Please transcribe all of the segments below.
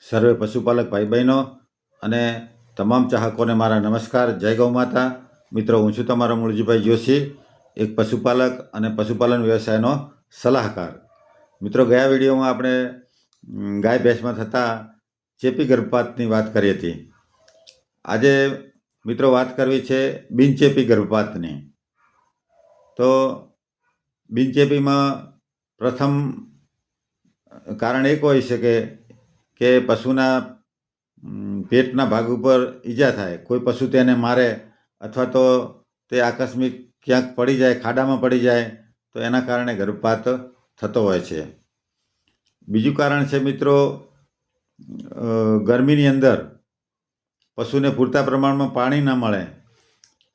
સર્વે પશુપાલક ભાઈ બહેનો અને તમામ ચાહકોને મારા નમસ્કાર. જય ગૌ માતા. મિત્રો, હું છું તમારો મૂળજીભાઈ જોશી, એક પશુપાલક અને પશુપાલન વ્યવસાયનો સલાહકાર. મિત્રો, ગયા વિડીયોમાં આપણે ગાય ભેંસમાં થતા ચેપી ગર્ભપાતની વાત કરી હતી. આજે મિત્રો વાત કરવી છે બિનચેપી ગર્ભપાતની. તો બિનચેપીમાં પ્રથમ કારણ એક હોઈ શકે કે પશુના પેટના ભાગ ઉપર ઈજા થાય, કોઈ પશુ તેને મારે અથવા તો તે આકસ્મિક ક્યાંક પડી જાય, ખાડામાં પડી જાય, તો એના કારણે ગર્ભપાત થતો હોય છે. બીજું કારણ છે મિત્રો, ગરમીની અંદર પશુને પૂરતા પ્રમાણમાં પાણી ન મળે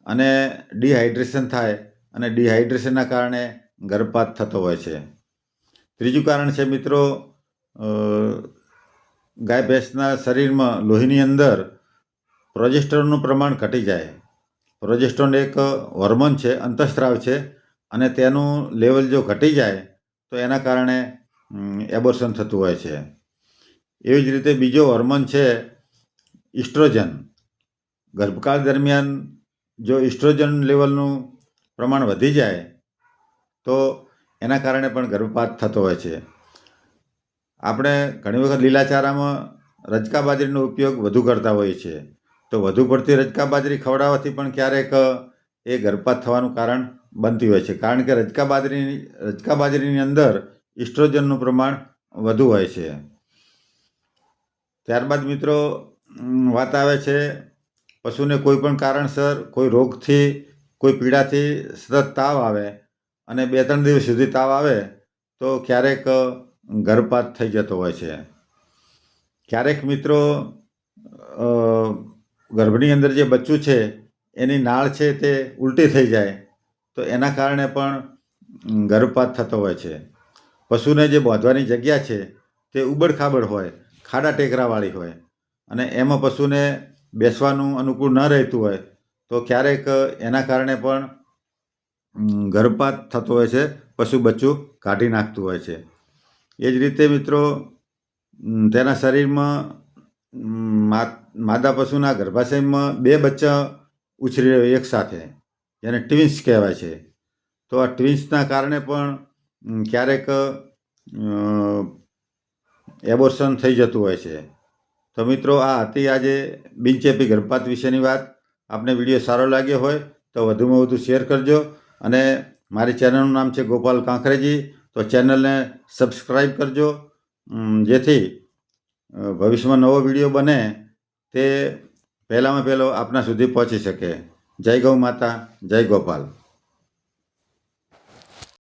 અને ડિહાઇડ્રેશન થાય અને ડિહાઇડ્રેશનના કારણે ગર્ભપાત થતો હોય છે. ત્રીજું કારણ છે મિત્રો, ગાય ભેંસના શરીરમાં લોહીની અંદર પ્રોજેસ્ટેરોનનું પ્રમાણ ઘટી જાય. પ્રોજેસ્ટેરોન એક હોર્મોન છે, અંતઃસ્ત્રાવ છે, અને તેનું લેવલ જો ઘટી જાય તો એના કારણે એબોર્શન થતું હોય છે. એવી જ રીતે બીજો હોર્મોન છે ઇસ્ટ્રોજન. ગર્ભકાળ દરમિયાન જો ઇસ્ટ્રોજન લેવલનું પ્રમાણ વધી જાય તો એના કારણે પણ ગર્ભપાત થતો હોય છે. આપણે ઘણી વખત લીલા ચારામાં રજકા બાજરીનો ઉપયોગ વધુ કરતા હોઈએ છીએ, તો વધુ પડતી રજકા બાજરી ખવડાવવાથી પણ ક્યારેક એ ગર્ભપાત થવાનું કારણ બનતી હોય છે, કારણ કે રજકા બાજરીની અંદર ઇસ્ટ્રોજનનું પ્રમાણ વધુ હોય છે. ત્યારબાદ મિત્રો વાત આવે છે પશુને કોઈ પણ કારણસર કોઈ રોગથી, કોઈ પીડાથી સતત તાવ આવે અને 2-3 દિવસ સુધી તાવ આવે તો ક્યારેક ગર્ભપાત થઈ જતો હોય છે. ક્યારેક મિત્રો ગર્ભની અંદર જે બચ્ચું છે એની નાળ છે તે ઉલટી થઈ જાય તો એના કારણે પણ ગર્ભપાત થતો હોય છે. પશુને જે બાંધવાની જગ્યા છે તે ઉબડ-ખાબડ હોય, ખાડા ટેકરાવાળી હોય અને એમાં પશુને બેસવાનું અનુકૂળ ન રહેતું હોય તો ક્યારેક એના કારણે પણ ગર્ભપાત થતો હોય છે, પશુ બચ્ચું કાઢી નાખતું હોય છે. એ જ રીતે મિત્રો તેના શરીરમાં માદા પશુના ગર્ભાશયમાં 2 બચ્ચા ઉછરી રહ્યો એકસાથે, જેને ટ્વિન્સ કહેવાય છે. તો આ ટ્વિન્સના કારણે પણ ક્યારેક એબોર્શન થઈ જતું હોય છે. તો મિત્રો, આ હતી આજે બિનચેપી ગર્ભપાત વિશેની વાત. આપને વિડીયો સારો લાગ્યો હોય તો વધુમાં વધુ શેર કરજો અને મારી ચેનલનું નામ છે ગોપાલ કાંકરેજી, તો ચેનલને સબસ્ક્રાઈબ કરજો, જેથી ભવિષ્યમાં નવો વિડીયો બને તે પહેલામાં પહેલો આપના સુધી પહોંચી શકે. જય ગૌ માતા, જય ગોપાલ.